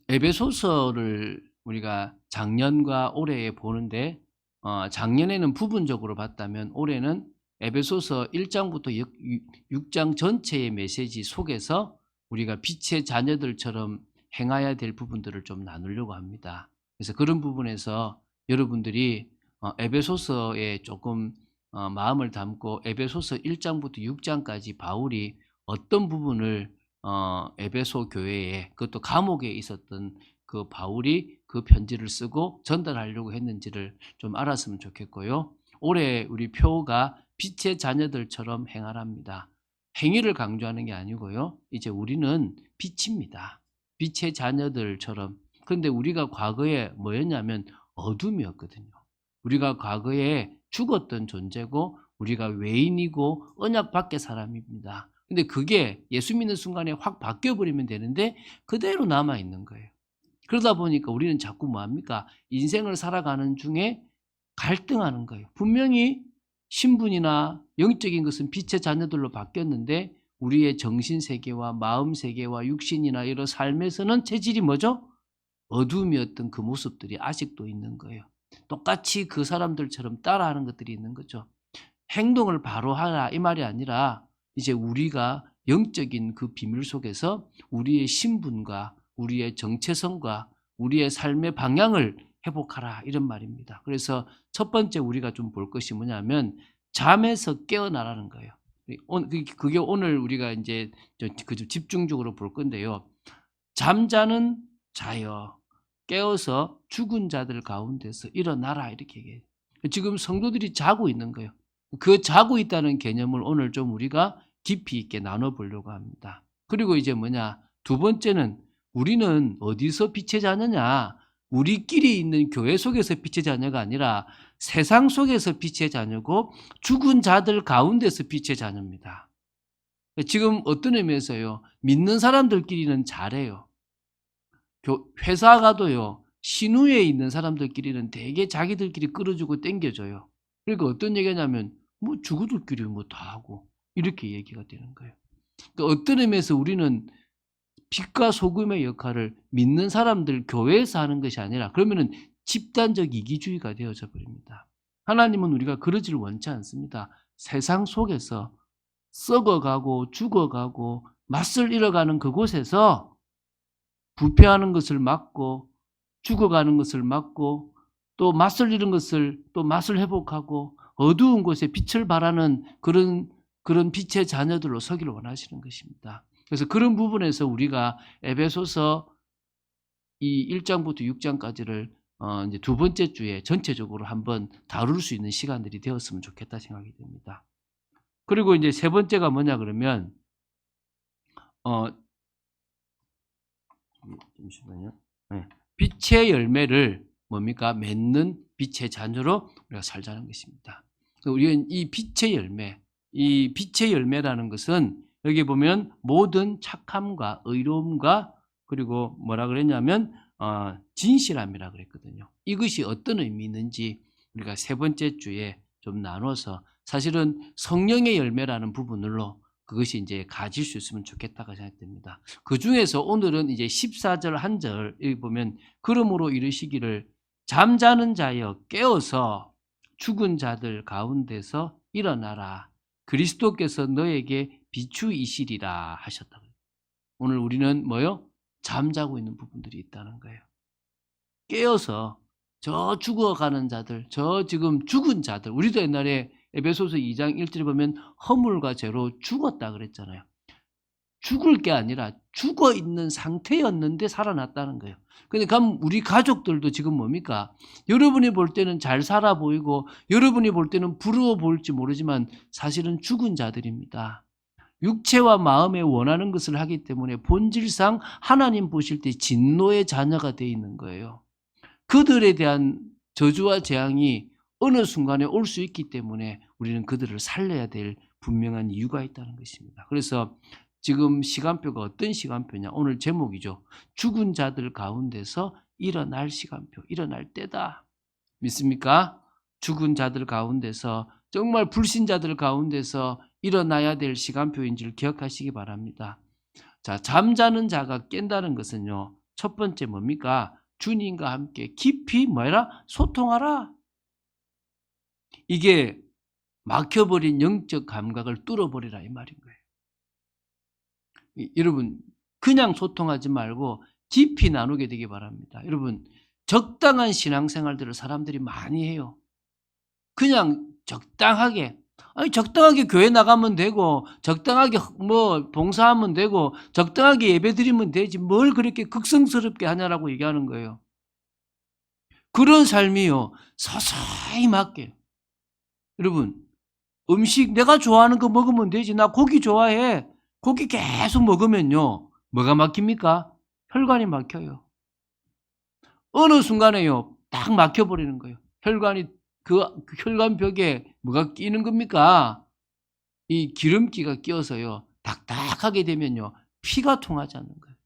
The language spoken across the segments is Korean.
에베소서를 우리가 작년과 올해에 보는데 작년에는 부분적으로 봤다면 올해는 에베소서 1 장부터 6장 전체의 메시지 속에서 우리가 빛의 자녀들처럼 행해야 될 부분들을 좀 나누려고 합니다. 그래서 그런 부분에서 여러분들이 에베소서에 조금 마음을 담고 에베소서 1 장부터 6 장까지 바울이 어떤 부분을 에베소 교회에, 그것도 감옥에 있었던 그 바울이 그 편지를 쓰고 전달하려고 했는지를 좀 알았으면 좋겠고요. 올해 우리 표가 빛의 자녀들처럼 행하랍니다. 행위를 강조하는 게 아니고요. 이제 우리는 빛입니다. 빛의 자녀들처럼. 그런데 우리가 과거에 뭐였냐면 어둠이었거든요. 우리가 과거에 죽었던 존재고 우리가 외인이고 언약 밖의 사람입니다. 근데 그게 예수 믿는 순간에 확 바뀌어 버리면 되는데 그대로 남아 있는 거예요. 그러다 보니까 우리는 자꾸 뭐 합니까? 인생을 살아가는 중에 갈등하는 거예요. 분명히 신분이나 영적인 것은 빛의 자녀들로 바뀌었는데 우리의 정신 세계와 마음 세계와 육신이나 이런 삶에서는 체질이 뭐죠? 어둠이었던 그 모습들이 아직도 있는 거예요. 똑같이 그 사람들처럼 따라하는 것들이 있는 거죠. 행동을 바로 하라 이 말이 아니라 이제 우리가 영적인 그 비밀 속에서 우리의 신분과 우리의 정체성과 우리의 삶의 방향을 회복하라 이런 말입니다. 그래서 첫 번째 우리가 좀 볼 것이 뭐냐면 잠에서 깨어나라는 거예요. 그게 오늘 우리가 이제 집중적으로 볼 건데요. 잠자는 자여 깨어서 죽은 자들 가운데서 일어나라 이렇게 얘기해요. 지금 성도들이 자고 있는 거예요. 그 자고 있다는 개념을 오늘 좀 우리가 깊이 있게 나눠보려고 합니다. 그리고 이제 뭐냐, 두 번째는 우리는 어디서 빛의 자녀냐, 우리끼리 있는 교회 속에서 빛의 자녀가 아니라 세상 속에서 빛의 자녀고 죽은 자들 가운데서 빛의 자녀입니다. 지금 어떤 의미에서요, 믿는 사람들끼리는 잘해요. 회사 가도요, 신우에 있는 사람들끼리는 되게 자기들끼리 끌어주고 땡겨줘요. 그러니까 어떤 얘기냐면 뭐 죽어들끼리 뭐 다 하고 이렇게 얘기가 되는 거예요. 그러니까 어떤 의미에서 우리는 빛과 소금의 역할을 믿는 사람들 교회에서 하는 것이 아니라 그러면은 집단적 이기주의가 되어져 버립니다. 하나님은 우리가 그러지를 원치 않습니다. 세상 속에서 썩어가고 죽어가고 맛을 잃어가는 그곳에서 부패하는 것을 막고 죽어가는 것을 막고 또 맛을 잃은 것을 또 맛을 회복하고 어두운 곳에 빛을 발하는 그런 빛의 자녀들로 서기를 원하시는 것입니다. 그래서 그런 부분에서 우리가 에베소서 이 1장부터 6장까지를 이제 두 번째 주에 전체적으로 한번 다룰 수 있는 시간들이 되었으면 좋겠다 생각이 됩니다. 그리고 이제 세 번째가 뭐냐 그러면 잠시만요. 네. 빛의 열매를 뭡니까? 맺는 빛의 자녀로 우리가 살자는 것입니다. 우리는 이 빛의 열매, 이 빛의 열매라는 것은 여기 보면 모든 착함과 의로움과 그리고 뭐라 그랬냐면 진실함이라 그랬거든요. 이것이 어떤 의미 있는지 우리가 세 번째 주에 좀 나눠서 사실은 성령의 열매라는 부분으로 그것이 이제 가질 수 있으면 좋겠다고 생각됩니다. 그 중에서 오늘은 이제 14절 한 절 여기 보면 그러므로 이르시기를 잠자는 자여 깨어서 죽은 자들 가운데서 일어나라. 그리스도께서 너에게 비추이시리라 하셨다고요. 오늘 우리는 뭐요? 잠자고 있는 부분들이 있다는 거예요. 깨어서 저 죽어가는 자들, 저 지금 죽은 자들, 우리도 옛날에 에베소서 2장 1절에 보면 허물과 죄로 죽었다 그랬잖아요. 죽을 게 아니라 죽어 있는 상태였는데 살아났다는 거예요. 근데 그럼 우리 가족들도 지금 뭡니까? 여러분이 볼 때는 잘 살아 보이고 여러분이 볼 때는 부러워 보일지 모르지만 사실은 죽은 자들입니다. 육체와 마음에 원하는 것을 하기 때문에 본질상 하나님 보실 때 진노의 자녀가 되어 있는 거예요. 그들에 대한 저주와 재앙이 어느 순간에 올 수 있기 때문에 우리는 그들을 살려야 될 분명한 이유가 있다는 것입니다. 그래서 지금 시간표가 어떤 시간표냐? 오늘 제목이죠. 죽은 자들 가운데서 일어날 시간표, 일어날 때다. 믿습니까? 죽은 자들 가운데서 정말 불신자들 가운데서 일어나야 될 시간표인지를 기억하시기 바랍니다. 자, 잠자는 자가 깬다는 것은요. 첫 번째 뭡니까? 주님과 함께 깊이 뭐라? 소통하라. 이게 막혀버린 영적 감각을 뚫어버리라 이 말인 거예요. 여러분 그냥 소통하지 말고 깊이 나누게 되기 바랍니다. 여러분 적당한 신앙생활들을 사람들이 많이 해요. 그냥 적당하게 적당하게 교회 나가면 되고 적당하게 뭐 봉사하면 되고 적당하게 예배드리면 되지 뭘 그렇게 극성스럽게 하냐라고 얘기하는 거예요. 그런 삶이요 서서히 맞게. 여러분 음식 내가 좋아하는 거 먹으면 되지. 나 고기 좋아해. 고기 계속 먹으면요 뭐가 막힙니까? 혈관이 막혀요. 어느 순간에요 딱 막혀버리는 거예요. 혈관이 그 혈관벽에 뭐가 끼는 겁니까? 이 기름기가 끼어서요 딱딱하게 되면요 피가 통하지 않는 거예요.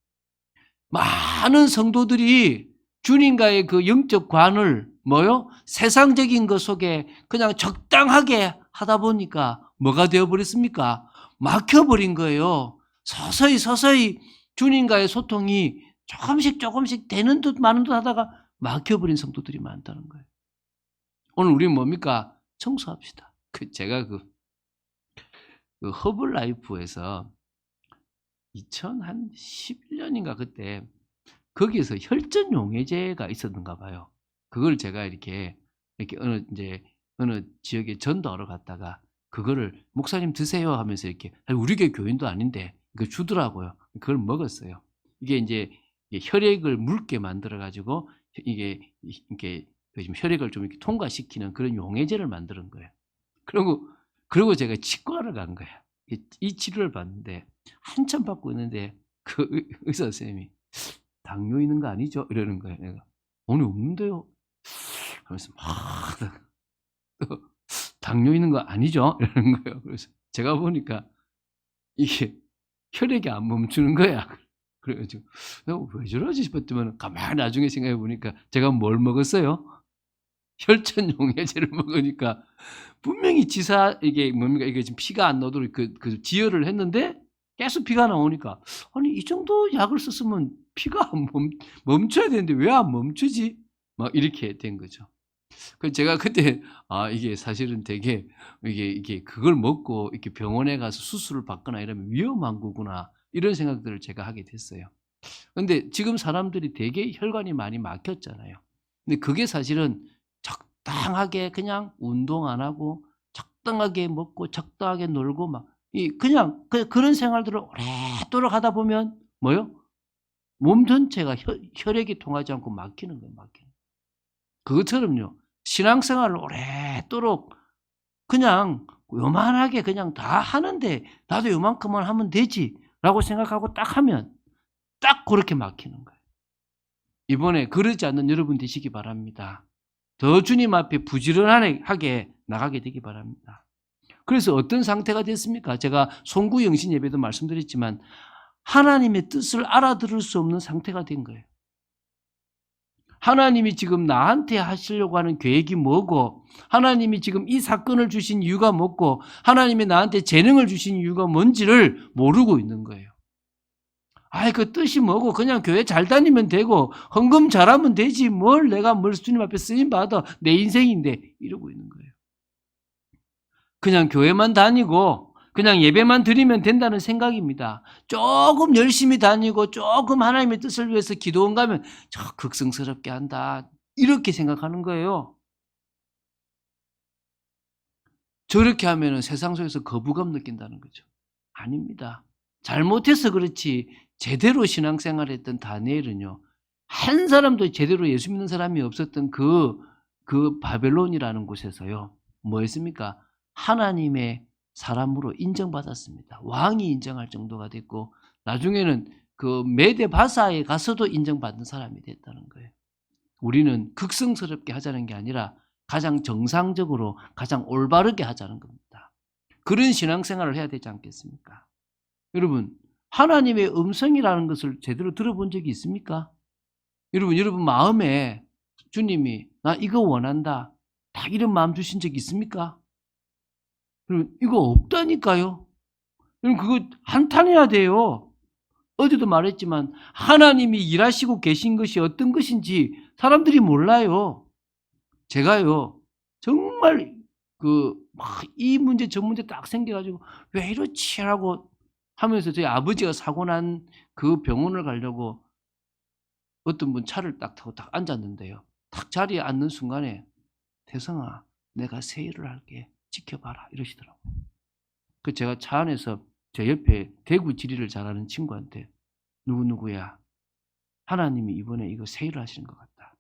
많은 성도들이 주님과의 그 영적 관을 뭐요? 세상적인 것 속에 그냥 적당하게 하다 보니까 뭐가 되어버렸습니까? 막혀버린 거예요. 서서히 주님과의 소통이 조금씩 되는 듯 마는 듯 하다가 막혀버린 성도들이 많다는 거예요. 오늘 우리는 뭡니까? 청소합시다. 제가 그 허블라이프에서 2011년인가 그때 거기에서 혈전 용해제가 있었는가 봐요. 그걸 제가 이렇게 어느 지역에 전도하러 갔다가 그거를 목사님 드세요 하면서 이렇게 우리 교회 교인도 아닌데 그 주더라고요. 그걸 먹었어요. 이게 이제 혈액을 묽게 만들어 가지고 이게 좀 혈액을 좀 이렇게 통과시키는 그런 용해제를 만드는 거예요. 그리고 제가 치과를 간 거예요. 이 치료를 받는데 한참 받고 있는데 그 의사 선생님이 당뇨 있는 거 아니죠? 이러는 거예요. 내가 아니 없는데요. 하면서 막 당뇨 있는 거 아니죠? 이러는 거예요. 그래서 제가 보니까 이게 혈액이 안 멈추는 거야. 그래가지고 내가 왜 저러지 싶었지만 가만히 나중에 생각해 보니까 제가 뭘 먹었어요? 혈전 용해제를 먹으니까 분명히 이게 뭡니까? 이게 지금 피가 안 나오도록 그 지혈을 했는데 계속 피가 나오니까 아니 이 정도 약을 썼으면 피가 멈춰야 되는데 왜 안 멈추지? 막 이렇게 된 거죠. 그 제가 그때 이게 사실은 되게 이게 그걸 먹고 이렇게 병원에 가서 수술을 받거나 이러면 위험한 거구나 이런 생각들을 제가 하게 됐어요. 근데 지금 사람들이 되게 혈관이 많이 막혔잖아요. 근데 그게 사실은 적당하게 그냥 운동 안 하고 적당하게 먹고 적당하게 놀고 막 그냥 그런 생활들을 오랫도록 하다 보면 뭐요? 몸 전체가 혈액이 통하지 않고 막히는 거예요. 막히는. 그것처럼요. 신앙생활을 오랫도록 그냥 요만하게 그냥 다 하는데 나도 요만큼만 하면 되지라고 생각하고 딱 하면 딱 그렇게 막히는 거예요. 이번에 그러지 않는 여러분 되시기 바랍니다. 더 주님 앞에 부지런하게 나가게 되기 바랍니다. 그래서 어떤 상태가 됐습니까? 제가 송구영신 예배도 말씀드렸지만 하나님의 뜻을 알아들을 수 없는 상태가 된 거예요. 하나님이 지금 나한테 하시려고 하는 계획이 뭐고 하나님이 지금 이 사건을 주신 이유가 뭐고 하나님이 나한테 재능을 주신 이유가 뭔지를 모르고 있는 거예요. 그 뜻이 뭐고 그냥 교회 잘 다니면 되고 헌금 잘하면 되지 뭘 주님 앞에 쓰임 받아 내 인생인데 이러고 있는 거예요. 그냥 교회만 다니고 그냥 예배만 드리면 된다는 생각입니다. 조금 열심히 다니고 조금 하나님의 뜻을 위해서 기도원 가면 저 극성스럽게 한다 이렇게 생각하는 거예요. 저렇게 하면 세상 속에서 거부감 느낀다는 거죠. 아닙니다. 잘못해서 그렇지 제대로 신앙생활을 했던 다니엘은요. 한 사람도 제대로 예수 믿는 사람이 없었던 그 바벨론이라는 곳에서요. 뭐 했습니까? 하나님의 사람으로 인정받았습니다. 왕이 인정할 정도가 됐고 나중에는 그 메데 바사에 가서도 인정받는 사람이 됐다는 거예요. 우리는 극성스럽게 하자는 게 아니라 가장 정상적으로 가장 올바르게 하자는 겁니다. 그런 신앙생활을 해야 되지 않겠습니까? 여러분 하나님의 음성이라는 것을 제대로 들어본 적이 있습니까? 여러분 마음에 주님이 나 이거 원한다 딱 이런 마음 주신 적 있습니까? 여러분 이거 없다니까요. 여러분 그거 한탄해야 돼요. 어제도 말했지만 하나님이 일하시고 계신 것이 어떤 것인지 사람들이 몰라요. 제가요 정말 막 이 문제 저 문제 딱 생겨가지고 왜 이렇지 하고 하면서 저희 아버지가 사고 난 그 병원을 가려고 어떤 분 차를 딱 타고 딱 앉았는데요. 딱 자리에 앉는 순간에 태성아 내가 새 일을 할게 지켜봐라 이러시더라고요. 그 제가 차 안에서 제 옆에 대구 지리를 잘하는 친구한테 누구누구야 하나님이 이번에 이거 새 일을 하시는 것 같다.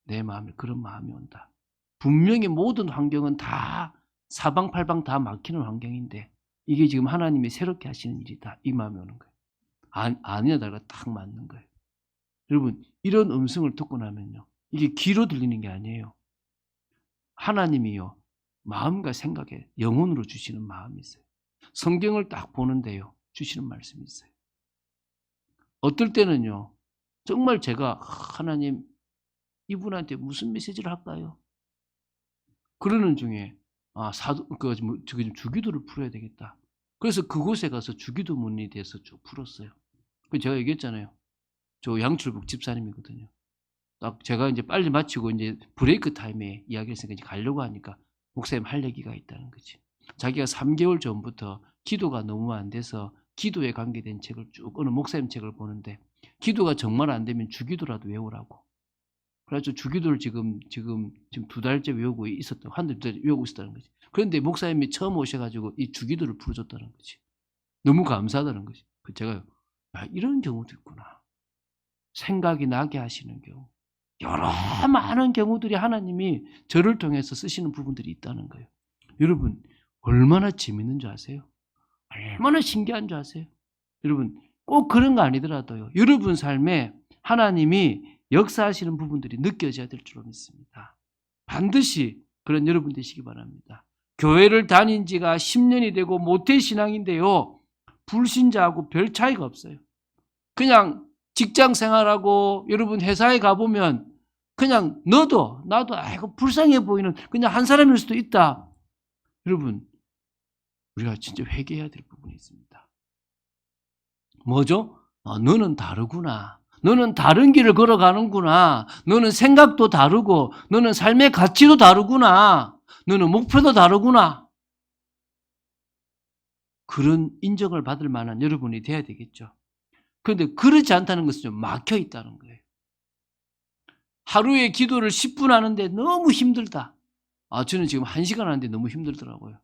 내 마음에 그런 마음이 온다. 분명히 모든 환경은 다 사방팔방 다 막히는 환경인데 이게 지금 하나님이 새롭게 하시는 일이다. 이 마음이 오는 거예요. 아니야다가 딱 맞는 거예요. 여러분 이런 음성을 듣고 나면요. 이게 귀로 들리는 게 아니에요. 하나님이요. 마음과 생각에 영혼으로 주시는 마음이 있어요. 성경을 딱 보는데요. 주시는 말씀이 있어요. 어떨 때는요. 정말 제가 하나님 이분한테 무슨 메시지를 할까요? 그러는 중에 주기도를 풀어야 되겠다. 그래서 그곳에 가서 주기도 문에 대해서 쭉 풀었어요. 제가 얘기했잖아요. 저 양철북 집사님이거든요. 딱 제가 이제 빨리 마치고 이제 브레이크 타임에 이야기했으니까 이제 가려고 하니까 목사님 할 얘기가 있다는 거지. 자기가 3개월 전부터 기도가 너무 안 돼서 기도에 관계된 책을 쭉 어느 목사님 책을 보는데 기도가 정말 안 되면 주기도라도 외우라고. 그래서 주기도를 지금 2달째 외우고 있었던 한 달 외우고 있었다는 거지. 그런데 목사님이 처음 오셔가지고 이 주기도를 풀어줬다는 거지. 너무 감사하다는 거지. 제가 이런 경우도 있구나. 생각이 나게 하시는 경우. 여러 많은 경우들이 하나님이 저를 통해서 쓰시는 부분들이 있다는 거예요. 여러분 얼마나 재밌는 줄 아세요? 얼마나 신기한 줄 아세요? 여러분 꼭 그런 거 아니더라도요. 여러분 삶에 하나님이 역사하시는 부분들이 느껴져야 될 줄로 믿습니다. 반드시 그런 여러분 되시기 바랍니다. 교회를 다닌 지가 10년이 되고 모태신앙인데요. 불신자하고 별 차이가 없어요. 그냥 직장 생활하고 여러분 회사에 가보면 그냥 나도 아이고 불쌍해 보이는 그냥 한 사람일 수도 있다. 여러분 우리가 진짜 회개해야 될 부분이 있습니다. 뭐죠? 너는 다르구나. 너는 다른 길을 걸어가는구나. 너는 생각도 다르고 너는 삶의 가치도 다르구나. 너는 목표도 다르구나. 그런 인정을 받을 만한 여러분이 돼야 되겠죠. 그런데 그렇지 않다는 것은 좀 막혀 있다는 거예요. 하루에 기도를 10분 하는데 너무 힘들다. 저는 지금 1시간 하는데 너무 힘들더라고요.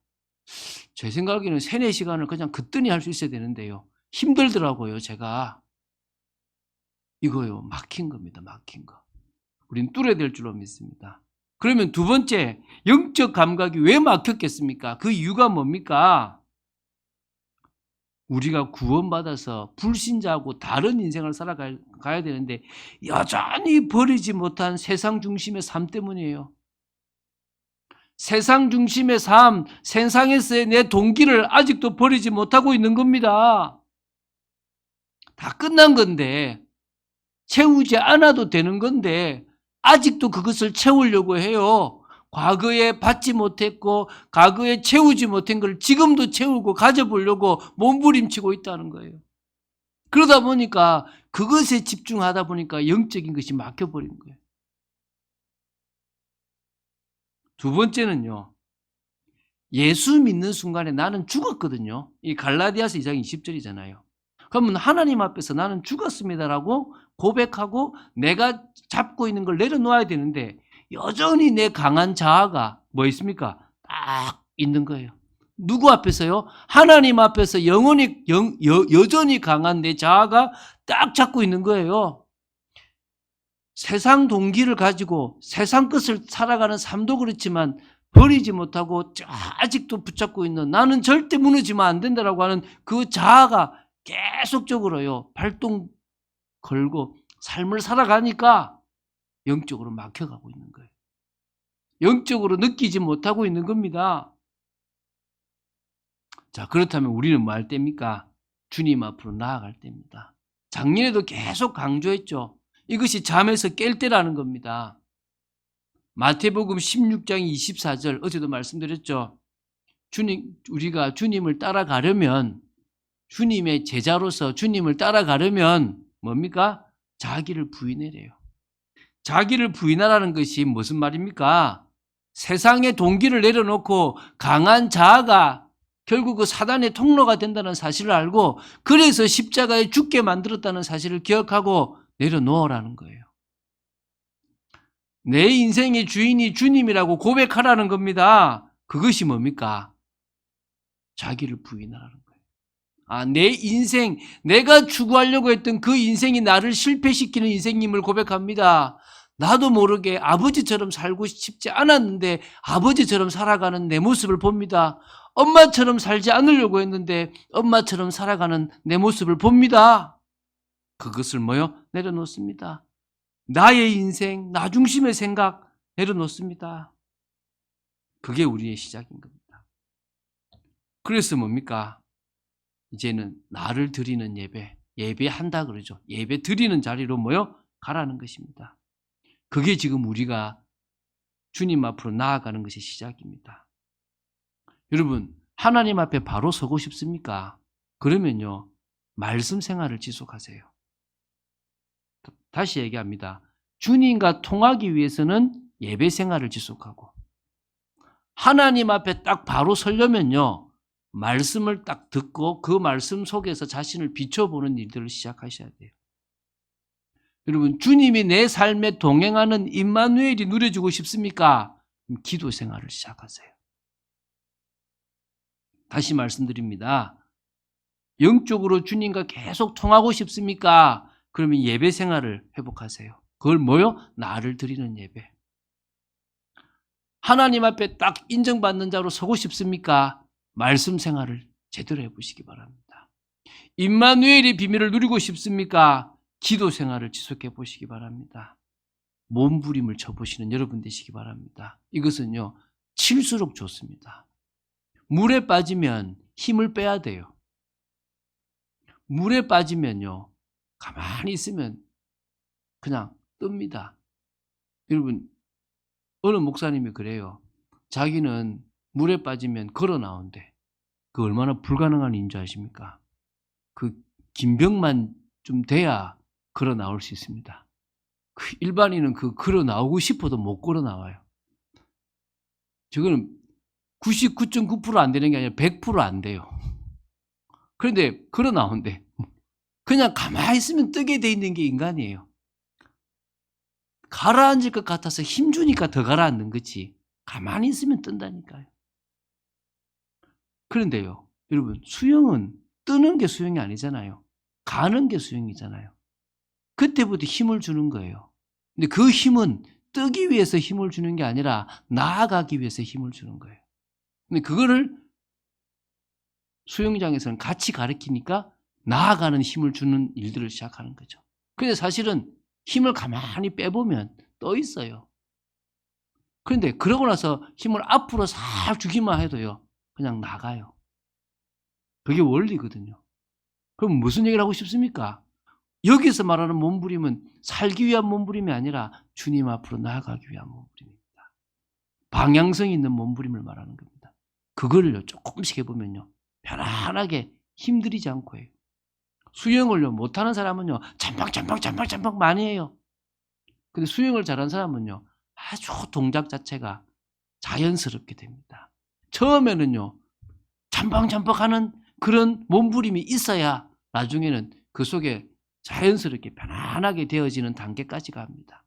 제 생각에는 3, 4시간을 그냥 그뜬히 할 수 있어야 되는데요. 힘들더라고요, 제가. 이거요, 막힌 겁니다, 막힌 거. 우린 뚫어야 될 줄로 믿습니다. 그러면 두 번째, 영적 감각이 왜 막혔겠습니까? 그 이유가 뭡니까? 우리가 구원받아서 불신자하고 다른 인생을 살아가야 되는데 여전히 버리지 못한 세상 중심의 삶 때문이에요. 세상 중심의 삶, 세상에서의 내 동기를 아직도 버리지 못하고 있는 겁니다. 다 끝난 건데 채우지 않아도 되는 건데 아직도 그것을 채우려고 해요. 과거에 받지 못했고 과거에 채우지 못한 걸 지금도 채우고 가져보려고 몸부림치고 있다는 거예요. 그러다 보니까 그것에 집중하다 보니까 영적인 것이 막혀버린 거예요. 두 번째는요. 예수 믿는 순간에 나는 죽었거든요. 이 갈라디아서 2장 20절이잖아요. 그러면 하나님 앞에서 나는 죽었습니다라고 고백하고 내가 잡고 있는 걸 내려놓아야 되는데 여전히 내 강한 자아가 뭐 있습니까? 딱 있는 거예요. 누구 앞에서요? 하나님 앞에서 여전히 강한 내 자아가 딱 잡고 있는 거예요. 세상 동기를 가지고 세상 것을 살아가는 삶도 그렇지만 버리지 못하고 아직도 붙잡고 있는 나는 절대 무너지면 안 된다라고 하는 그 자아가 계속적으로요 발동 걸고 삶을 살아가니까 영적으로 막혀가고 있는 거예요. 영적으로 느끼지 못하고 있는 겁니다. 자, 그렇다면 우리는 뭐 할 때입니까? 주님 앞으로 나아갈 때입니다. 작년에도 계속 강조했죠. 이것이 잠에서 깰 때라는 겁니다. 마태복음 16장 24절 어제도 말씀드렸죠. 우리가 주님을 따라가려면 주님의 제자로서 주님을 따라가려면 뭡니까? 자기를 부인해래요. 자기를 부인하라는 것이 무슨 말입니까? 세상의 동기를 내려놓고 강한 자아가 결국 그 사단의 통로가 된다는 사실을 알고 그래서 십자가에 죽게 만들었다는 사실을 기억하고 내려놓으라는 거예요. 내 인생의 주인이 주님이라고 고백하라는 겁니다. 그것이 뭡니까? 자기를 부인하라는 거예요. 내 인생, 내가 추구하려고 했던 그 인생이 나를 실패시키는 인생임을 고백합니다. 나도 모르게 아버지처럼 살고 싶지 않았는데 아버지처럼 살아가는 내 모습을 봅니다. 엄마처럼 살지 않으려고 했는데 엄마처럼 살아가는 내 모습을 봅니다. 그것을 내려놓습니다. 나의 인생, 나 중심의 생각 내려놓습니다. 그게 우리의 시작인 겁니다. 그래서 뭡니까? 이제는 나를 드리는 예배한다 그러죠. 예배 드리는 자리로 가라는 것입니다. 그게 지금 우리가 주님 앞으로 나아가는 것이 시작입니다. 여러분, 하나님 앞에 바로 서고 싶습니까? 그러면요, 말씀 생활을 지속하세요. 다시 얘기합니다. 주님과 통하기 위해서는 예배 생활을 지속하고, 하나님 앞에 딱 바로 서려면요, 말씀을 딱 듣고 그 말씀 속에서 자신을 비춰보는 일들을 시작하셔야 돼요. 여러분, 주님이 내 삶에 동행하는 임마누엘이 누려지고 싶습니까? 기도 생활을 시작하세요. 다시 말씀드립니다. 영적으로 주님과 계속 통하고 싶습니까? 그러면 예배 생활을 회복하세요. 그걸 나를 드리는 예배. 하나님 앞에 딱 인정받는 자로 서고 싶습니까? 말씀 생활을 제대로 해보시기 바랍니다. 임마누엘의 비밀을 누리고 싶습니까? 기도 생활을 지속해 보시기 바랍니다. 몸부림을 쳐보시는 여러분 되시기 바랍니다. 이것은요, 칠수록 좋습니다. 물에 빠지면 힘을 빼야 돼요. 물에 빠지면요, 가만히 있으면 그냥 뜹니다. 여러분, 어느 목사님이 그래요. 자기는 물에 빠지면 걸어 나온대. 그 얼마나 불가능한 일인 줄 아십니까? 그 김병만 좀 돼야 걸어 나올 수 있습니다. 그 일반인은 걸어 나오고 싶어도 못 걸어 나와요. 저거는 99.9% 안 되는 게 아니라 100% 안 돼요. 그런데 걸어 나온대. 그냥 가만히 있으면 뜨게 돼 있는 게 인간이에요. 가라앉을 것 같아서 힘주니까 더 가라앉는 거지. 가만히 있으면 뜬다니까요. 그런데요, 여러분, 수영은 뜨는 게 수영이 아니잖아요. 가는 게 수영이잖아요. 그때부터 힘을 주는 거예요. 근데 그 힘은 뜨기 위해서 힘을 주는 게 아니라 나아가기 위해서 힘을 주는 거예요. 근데 그거를 수영장에서는 같이 가르치니까 나아가는 힘을 주는 일들을 시작하는 거죠. 근데 사실은 힘을 가만히 빼보면 떠 있어요. 그런데 그러고 나서 힘을 앞으로 싹 주기만 해도요, 그냥 나가요. 그게 원리거든요. 그럼 무슨 얘기를 하고 싶습니까? 여기서 말하는 몸부림은 살기 위한 몸부림이 아니라 주님 앞으로 나아가기 위한 몸부림입니다. 방향성 있는 몸부림을 말하는 겁니다. 그거를요, 조금씩 해보면요, 편안하게 힘들이지 않고 해요. 수영을요, 못하는 사람은요, 잠박 많이 해요. 근데 수영을 잘하는 사람은요, 아주 동작 자체가 자연스럽게 됩니다. 처음에는요, 잠박하는 그런 몸부림이 있어야 나중에는 그 속에 자연스럽게 편안하게 되어지는 단계까지 갑니다.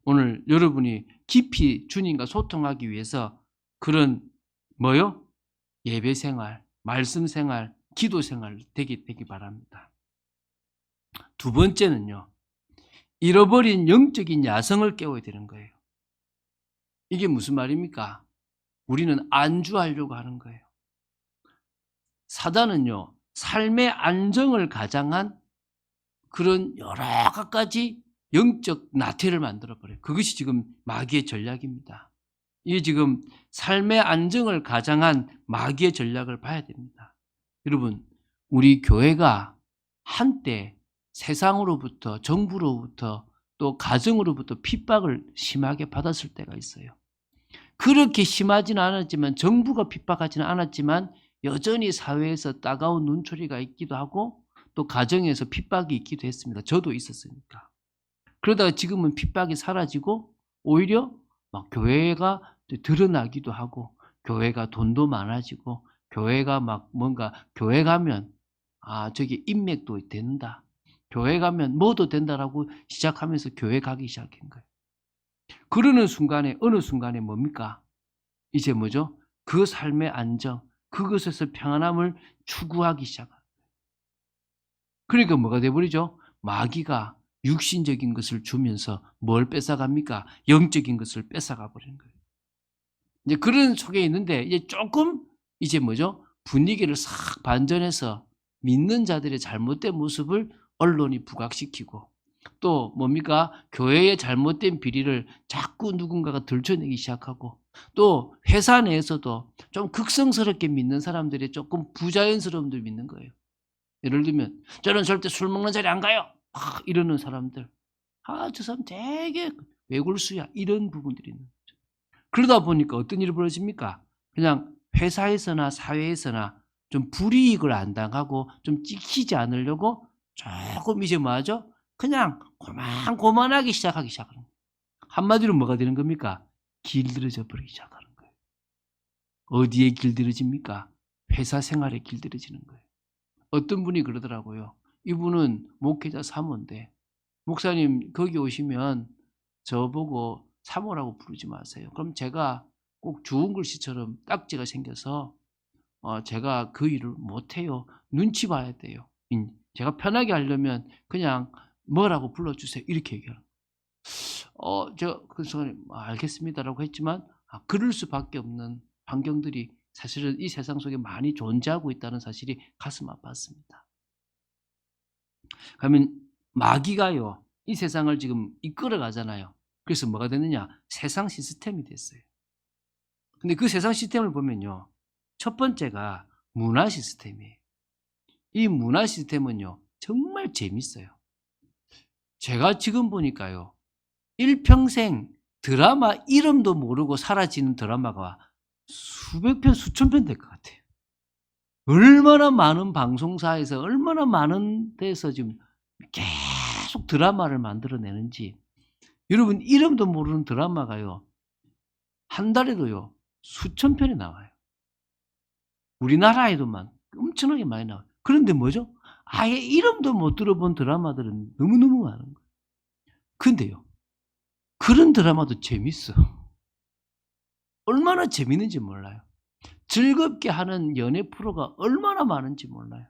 오늘 여러분이 깊이 주님과 소통하기 위해서 그런 예배 생활, 말씀 생활, 기도 생활 되기 바랍니다. 두 번째는요, 잃어버린 영적인 야성을 깨워야 되는 거예요. 이게 무슨 말입니까? 우리는 안주하려고 하는 거예요. 사단은요, 삶의 안정을 가장한 그런 여러 가지 영적 나태를 만들어버려요. 그것이 지금 마귀의 전략입니다. 이게 지금 삶의 안정을 가장한 마귀의 전략을 봐야 됩니다. 여러분, 우리 교회가 한때 세상으로부터, 정부로부터, 또 가정으로부터 핍박을 심하게 받았을 때가 있어요. 그렇게 심하지는 않았지만, 정부가 핍박하지는 않았지만 여전히 사회에서 따가운 눈초리가 있기도 하고 또 가정에서 핍박이 있기도 했습니다. 저도 있었으니까. 그러다가 지금은 핍박이 사라지고 오히려 막 교회가 드러나기도 하고 교회가 돈도 많아지고 교회가 막 뭔가 교회 가면 저기 인맥도 된다. 교회 가면 뭐도 된다라고 시작하면서 교회 가기 시작한 거예요. 그러는 순간에 어느 순간에 뭡니까? 이제 뭐죠? 그 삶의 안정, 그것에서 평안함을 추구하기 시작합니다. 그러니까 뭐가 돼버리죠? 마귀가 육신적인 것을 주면서 뭘 뺏어갑니까? 영적인 것을 뺏어가 버리는 거예요. 이제 그런 속에 있는데 이제 조금 이제 뭐죠? 분위기를 싹 반전해서 믿는 자들의 잘못된 모습을 언론이 부각시키고 또 뭡니까? 교회의 잘못된 비리를 자꾸 누군가가 들춰내기 시작하고 또 회사 내에서도 좀 극성스럽게 믿는 사람들이 조금 부자연스러움들 믿는 거예요. 예를 들면 저는 절대 술 먹는 자리 안 가요. 이러는 사람들. 저 사람 되게 외골수야. 이런 부분들이 있는 거죠. 그러다 보니까 어떤 일이 벌어집니까? 그냥 회사에서나 사회에서나 좀 불이익을 안 당하고 좀 찍히지 않으려고 조금 이제 뭐하죠? 그냥 고만고만하게 시작하기 시작하는 거예요. 한마디로 뭐가 되는 겁니까? 길들여져 버리기 시작하는 거예요. 어디에 길들여집니까? 회사 생활에 길들여지는 거예요. 어떤 분이 그러더라고요. 이분은 목회자 사모인데 목사님 거기 오시면 저보고 사모라고 부르지 마세요. 그럼 제가 꼭 주운 글씨처럼 딱지가 생겨서 제가 그 일을 못해요. 눈치 봐야 돼요. 제가 편하게 하려면 그냥 뭐라고 불러주세요. 이렇게 얘기하는 제가 그 순간에 알겠습니다라고 했지만 그럴 수밖에 없는 환경들이 사실은 이 세상 속에 많이 존재하고 있다는 사실이 가슴 아팠습니다. 그러면 마귀가요, 이 세상을 지금 이끌어 가잖아요. 그래서 뭐가 됐느냐? 세상 시스템이 됐어요. 근데 그 세상 시스템을 보면요, 첫 번째가 문화 시스템이에요. 이 문화 시스템은요, 정말 재밌어요. 제가 지금 보니까요, 일평생 드라마 이름도 모르고 사라지는 드라마가 수백 편, 수천 편 될 것 같아요. 얼마나 많은 방송사에서 얼마나 많은 데서 지금 계속 드라마를 만들어내는지. 여러분, 이름도 모르는 드라마가요, 한 달에도요, 수천 편이 나와요. 우리나라에도만 엄청나게 많이 나와요. 그런데 뭐죠? 아예 이름도 못 들어본 드라마들은 너무너무 많은 거예요. 근데요, 그런 드라마도 재밌어. 얼마나 재밌는지 몰라요. 즐겁게 하는 연애 프로가 얼마나 많은지 몰라요.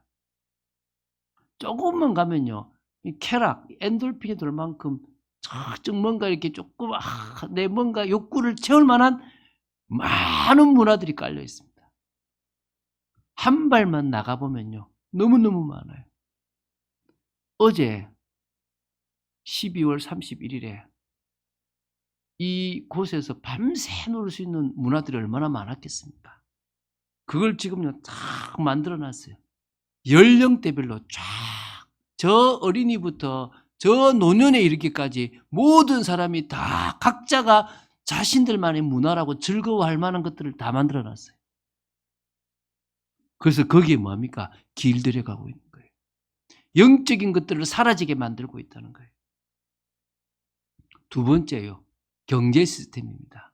조금만 가면요, 이 쾌락, 엔돌핀이 돌 만큼 쫙 뭔가 이렇게 조금 내 뭔가 욕구를 채울 만한 많은 문화들이 깔려 있습니다. 한 발만 나가보면요, 너무너무 많아요. 어제 12월 31일에 이곳에서 밤새 놀 수 있는 문화들이 얼마나 많았겠습니까? 그걸 지금요 딱 만들어 놨어요. 연령대별로 쫙, 저 어린이부터 저 노년에 이르기까지 모든 사람이 다 각자가 자신들만의 문화라고 즐거워할 만한 것들을 다 만들어 놨어요. 그래서 거기에 뭐합니까? 길들여가고 있는 거예요. 영적인 것들을 사라지게 만들고 있다는 거예요. 두 번째요, 경제 시스템입니다.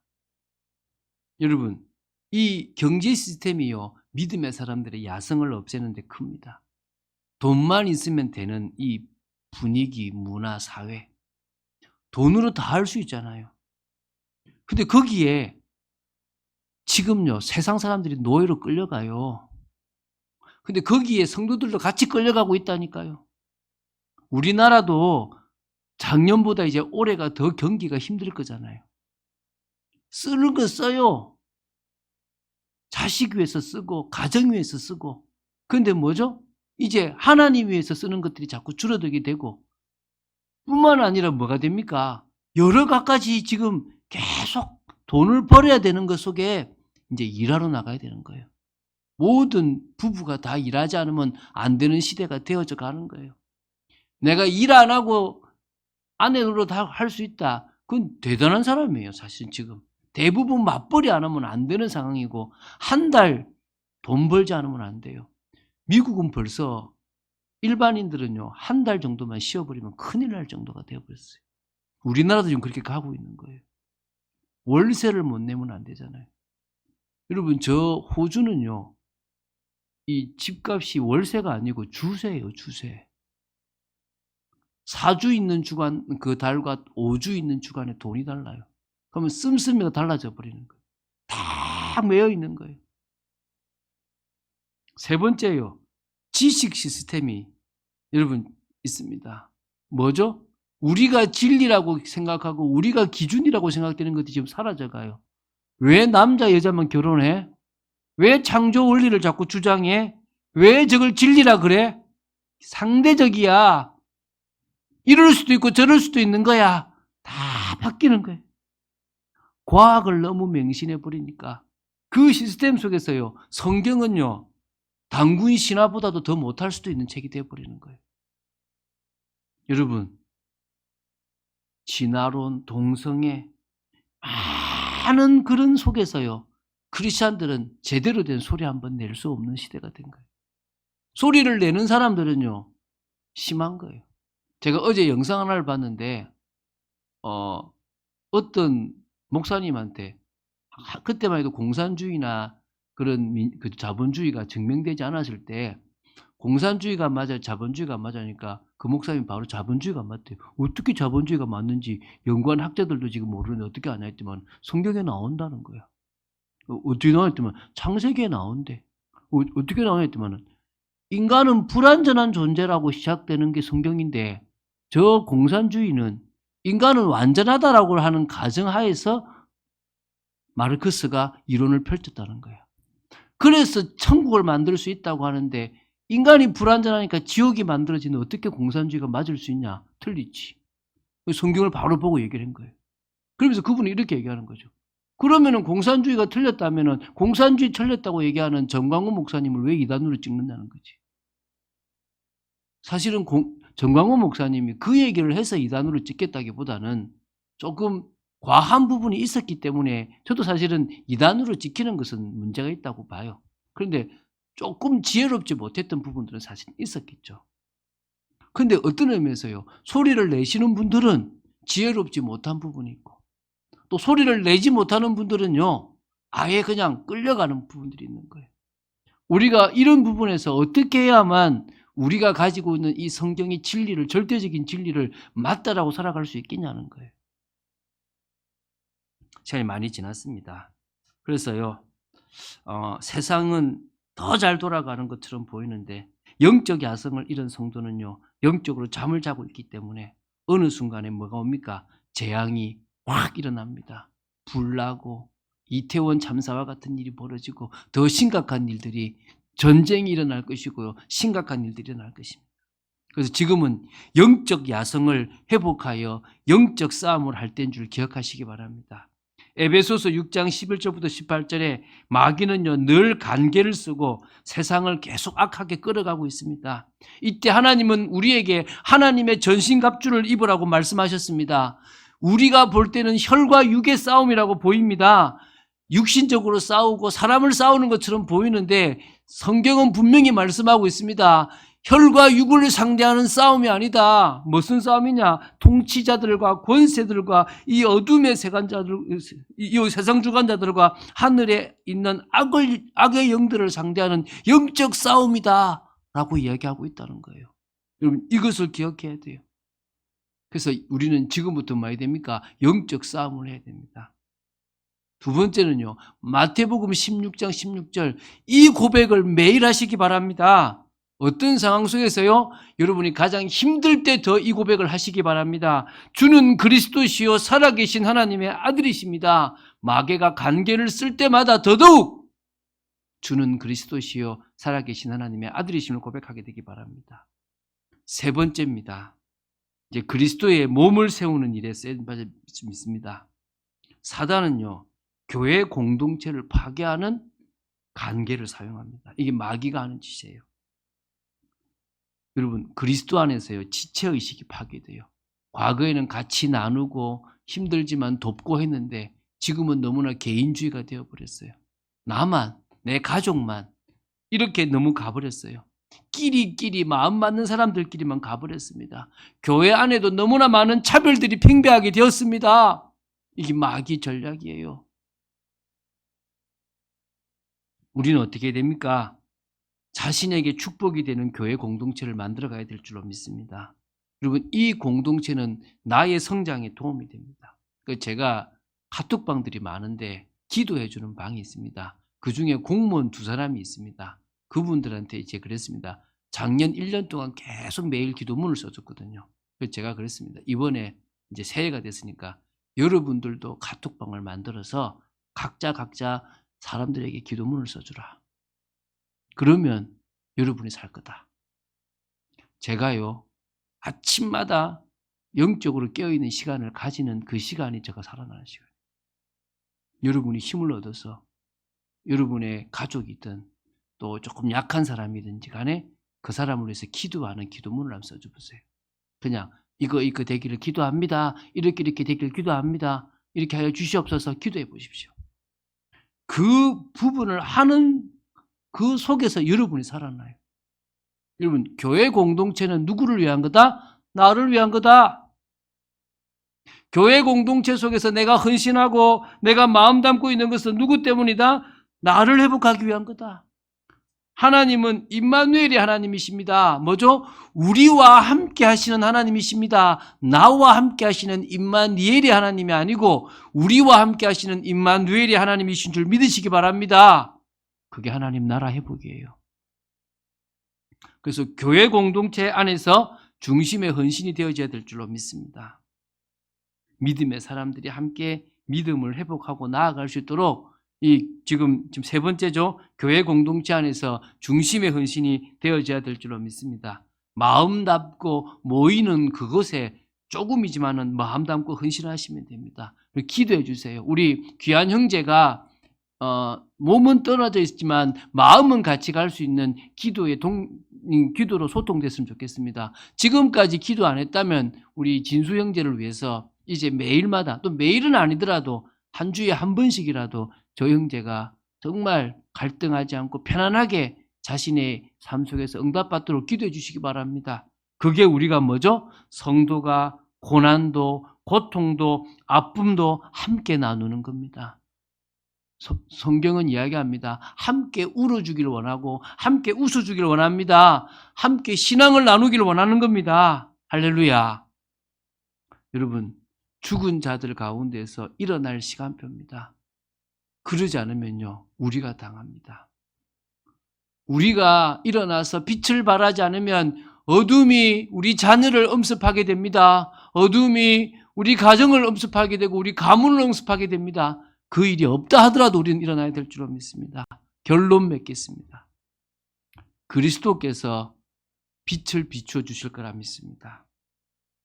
여러분, 이 경제 시스템이요, 믿음의 사람들의 야성을 없애는 데 큽니다. 돈만 있으면 되는 이 분위기, 문화, 사회. 돈으로 다 할 수 있잖아요. 근데 거기에 지금요, 세상 사람들이 노예로 끌려가요. 근데 거기에 성도들도 같이 끌려가고 있다니까요. 우리나라도 작년보다 이제 올해가 더 경기가 힘들 거잖아요. 쓰는 거 써요. 자식 위해서 쓰고 가정 위해서 쓰고. 근데 뭐죠? 이제 하나님 위해서 쓰는 것들이 자꾸 줄어들게 되고, 뿐만 아니라 뭐가 됩니까? 여러 가지 지금 계속 돈을 벌어야 되는 것 속에 이제 일하러 나가야 되는 거예요. 모든 부부가 다 일하지 않으면 안 되는 시대가 되어져 가는 거예요. 내가 일 안 하고 아내로 다 할 수 있다. 그건 대단한 사람이에요, 사실 지금. 대부분 맞벌이 안 하면 안 되는 상황이고, 한 달 돈 벌지 않으면 안 돼요. 미국은 벌써 일반인들은요, 한 달 정도만 쉬어버리면 큰일 날 정도가 되어버렸어요. 우리나라도 지금 그렇게 가고 있는 거예요. 월세를 못 내면 안 되잖아요. 여러분, 저 호주는요, 이 집값이 월세가 아니고 주세예요, 주세. 4주 있는 주간, 그 달과 5주 있는 주간에 돈이 달라요. 그러면 씀씀이가 달라져 버리는 거예요. 다 매여 있는 거예요. 세 번째요, 지식 시스템이 여러분 있습니다. 뭐죠? 우리가 진리라고 생각하고 우리가 기준이라고 생각되는 것들이 지금 사라져가요. 왜 남자 여자만 결혼해? 왜 창조 원리를 자꾸 주장해? 왜 저걸 진리라 그래? 상대적이야. 이럴 수도 있고 저럴 수도 있는 거야. 다 바뀌는 거예요. 과학을 너무 맹신해 버리니까 그 시스템 속에서요, 성경은요, 당군 신화보다도 더 못할 수도 있는 책이 되어버리는 거예요. 여러분, 진화론, 동성애, 많은 그런 속에서요, 크리스찬들은 제대로 된 소리 한번 낼 수 없는 시대가 된 거예요. 소리를 내는 사람들은요, 심한 거예요. 제가 어제 영상 하나를 봤는데 어떤 목사님한테 그때만 해도 공산주의나 그런 그 자본주의가 증명되지 않았을 때 공산주의가 맞아요, 자본주의가 맞으니까 그 목사님 바로 자본주의가 맞대요. 어떻게 자본주의가 맞는지 연구한 학자들도 지금 모르는데 어떻게 아냐 했더만 성경에 나온다는 거야. 어떻게 나와 했더만 창세기에 나온대. 어떻게 나와 했더만 인간은 불완전한 존재라고 시작되는 게 성경인데 저 공산주의는 인간은 완전하다라고 하는 가정하에서 마르크스가 이론을 펼쳤다는 거야. 그래서 천국을 만들 수 있다고 하는데 인간이 불완전하니까 지옥이 만들어지는 어떻게 공산주의가 맞을 수 있냐? 틀리지. 성경을 바로 보고 얘기를 한 거예요. 그러면서 그분이 이렇게 얘기하는 거죠. 그러면은 공산주의가 틀렸다면은 공산주의 틀렸다고 얘기하는 정광훈 목사님을 왜 이단으로 찍는다는 거지. 사실은 정광훈 목사님이 그 얘기를 해서 이단으로 찍겠다기보다는 조금 과한 부분이 있었기 때문에 저도 사실은 이단으로 찍히는 것은 문제가 있다고 봐요. 그런데 조금 지혜롭지 못했던 부분들은 사실 있었겠죠. 근데 어떤 의미에서요, 소리를 내시는 분들은 지혜롭지 못한 부분이 있고 또 소리를 내지 못하는 분들은요, 아예 그냥 끌려가는 부분들이 있는 거예요. 우리가 이런 부분에서 어떻게 해야만 우리가 가지고 있는 이 성경의 진리를, 절대적인 진리를 맞다라고 살아갈 수 있겠냐는 거예요. 시간이 많이 지났습니다. 그래서요, 세상은 더 잘 돌아가는 것처럼 보이는데 영적 야성을 잃은 성도는요, 영적으로 잠을 자고 있기 때문에 어느 순간에 뭐가 옵니까? 재앙이 확 일어납니다. 불나고 이태원 참사와 같은 일이 벌어지고 더 심각한 일들이, 전쟁이 일어날 것이고요, 심각한 일들이 일어날 것입니다. 그래서 지금은 영적 야성을 회복하여 영적 싸움을 할 때인 줄 기억하시기 바랍니다. 에베소서 6장 11절부터 18절에 마귀는요, 늘 간계를 쓰고 세상을 계속 악하게 끌어가고 있습니다. 이때 하나님은 우리에게 하나님의 전신갑주를 입으라고 말씀하셨습니다. 우리가 볼 때는 혈과 육의 싸움이라고 보입니다. 육신적으로 싸우고 사람을 싸우는 것처럼 보이는데 성경은 분명히 말씀하고 있습니다. 혈과 육을 상대하는 싸움이 아니다. 무슨 싸움이냐? 통치자들과 권세들과 이 어둠의 세간자들, 이 세상 주관자들과 하늘에 있는 악의 영들을 상대하는 영적 싸움이다 라고 이야기하고 있다는 거예요. 여러분, 이것을 기억해야 돼요. 그래서 우리는 지금부터 뭐 해야 됩니까? 영적 싸움을 해야 됩니다. 두 번째는요, 마태복음 16장 16절, 이 고백을 매일 하시기 바랍니다. 어떤 상황 속에서요, 여러분이 가장 힘들 때 더 이 고백을 하시기 바랍니다. 주는 그리스도시요 살아계신 하나님의 아들이십니다. 마귀가 간계를 쓸 때마다 더더욱 주는 그리스도시요 살아계신 하나님의 아들이심을 고백하게 되기 바랍니다. 세 번째입니다. 이제 그리스도의 몸을 세우는 일에 쓰인 바를 믿습니다. 사단은요, 교회 공동체를 파괴하는 간계를 사용합니다. 이게 마귀가 하는 짓이에요. 여러분, 그리스도 안에서요, 지체의식이 파괴돼요. 과거에는 같이 나누고 힘들지만 돕고 했는데 지금은 너무나 개인주의가 되어버렸어요. 나만, 내 가족만, 이렇게 너무 가버렸어요. 끼리끼리 마음 맞는 사람들끼리만 가버렸습니다. 교회 안에도 너무나 많은 차별들이 팽배하게 되었습니다. 이게 마귀 전략이에요. 우리는 어떻게 됩니까? 자신에게 축복이 되는 교회 공동체를 만들어 가야 될 줄로 믿습니다. 여러분, 이 공동체는 나의 성장에 도움이 됩니다. 제가 카톡방들이 많은데 기도해 주는 방이 있습니다. 그중에 공무원 2사람이 있습니다. 그분들한테 이제 그랬습니다. 작년 1년 동안 계속 매일 기도문을 써줬거든요. 그래서 제가 그랬습니다. 이번에 이제 새해가 됐으니까 여러분들도 카톡방을 만들어서 각자 사람들에게 기도문을 써주라. 그러면 여러분이 살 거다. 제가요, 아침마다 영적으로 깨어있는 시간을 가지는 그 시간이 제가 살아나는 시간이에요. 여러분이 힘을 얻어서 여러분의 가족이든 또 조금 약한 사람이든지 간에 그 사람을 위해서 기도하는 기도문을 한번 써줘보세요. 그냥 이거 되기를 기도합니다. 이렇게 되기를 기도합니다. 이렇게 하여 주시옵소서 기도해 보십시오. 그 부분을 하는 그 속에서 여러분이 살아나요. 여러분, 교회 공동체는 누구를 위한 거다? 나를 위한 거다. 교회 공동체 속에서 내가 헌신하고 내가 마음 담고 있는 것은 누구 때문이다? 나를 회복하기 위한 거다. 하나님은 임마누엘이 하나님이십니다. 뭐죠? 우리와 함께 하시는 하나님이십니다. 나와 함께 하시는 임마누엘이 하나님이 아니고 우리와 함께 하시는 임마누엘이 하나님이신 줄 믿으시기 바랍니다. 그게 하나님 나라 회복이에요. 그래서 교회 공동체 안에서 중심의 헌신이 되어져야 될 줄로 믿습니다. 믿음의 사람들이 함께 믿음을 회복하고 나아갈 수 있도록 지금 3번째죠. 교회 공동체 안에서 중심의 헌신이 되어져야 될 줄로 믿습니다. 마음 담고 모이는 그것에 조금이지만은 마음 담고 헌신하시면 됩니다. 기도해 주세요. 우리 귀한 형제가 몸은 떨어져 있지만 마음은 같이 갈 수 있는 기도로 소통됐으면 좋겠습니다. 지금까지 기도 안 했다면 우리 진수 형제를 위해서 이제 매일마다, 또 매일은 아니더라도 한 주에 한 번씩이라도 저 형제가 정말 갈등하지 않고 편안하게 자신의 삶 속에서 응답받도록 기도해 주시기 바랍니다. 그게 우리가 뭐죠? 성도가 고난도, 고통도, 아픔도 함께 나누는 겁니다. 성경은 이야기합니다. 함께 울어주기를 원하고 함께 웃어주기를 원합니다. 함께 신앙을 나누기를 원하는 겁니다. 할렐루야. 여러분, 죽은 자들 가운데서 일어날 시간표입니다. 그러지 않으면요, 우리가 당합니다. 우리가 일어나서 빛을 발하지 않으면 어둠이 우리 자녀를 엄습하게 됩니다. 어둠이 우리 가정을 엄습하게 되고 우리 가문을 엄습하게 됩니다. 그 일이 없다 하더라도 우리는 일어나야 될 줄로 믿습니다. 결론 맺겠습니다. 그리스도께서 빛을 비추어 주실 거라 믿습니다.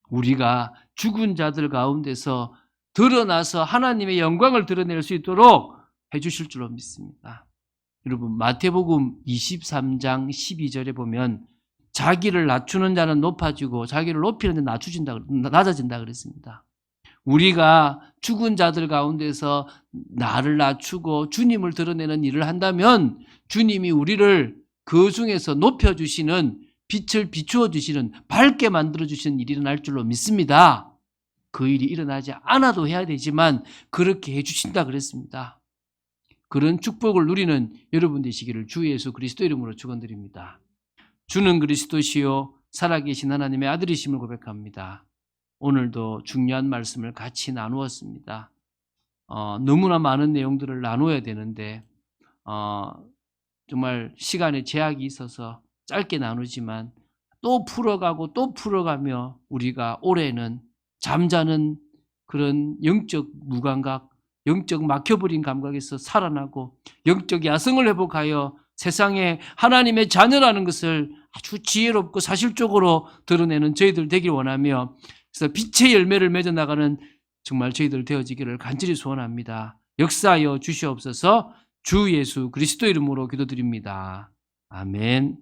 우리가 죽은 자들 가운데서 드러나서 하나님의 영광을 드러낼 수 있도록 해주실 줄로 믿습니다. 여러분, 마태복음 23장 12절에 보면 자기를 낮추는 자는 높아지고 자기를 높이는 자는 낮아진다 그랬습니다. 우리가 죽은 자들 가운데서 나를 낮추고 주님을 드러내는 일을 한다면 주님이 우리를 그 중에서 높여주시는, 빛을 비추어 주시는, 밝게 만들어 주시는 일이 일어날 줄로 믿습니다. 그 일이 일어나지 않아도 해야 되지만 그렇게 해주신다 그랬습니다. 그런 축복을 누리는 여러분 되시기를 주 예수 그리스도 이름으로 축원드립니다. 주는 그리스도시요 살아계신 하나님의 아들이심을 고백합니다. 오늘도 중요한 말씀을 같이 나누었습니다. 너무나 많은 내용들을 나누어야 되는데 정말 시간에 제약이 있어서 짧게 나누지만 또 풀어가고 또 풀어가며 우리가 올해는 잠자는 그런 영적 무감각, 영적 막혀버린 감각에서 살아나고 영적 야성을 회복하여 세상에 하나님의 자녀라는 것을 아주 지혜롭고 사실적으로 드러내는 저희들 되길 원하며, 그래서 빛의 열매를 맺어나가는 정말 저희들 되어지기를 간절히 소원합니다. 역사하여 주시옵소서. 주 예수 그리스도 이름으로 기도드립니다. 아멘.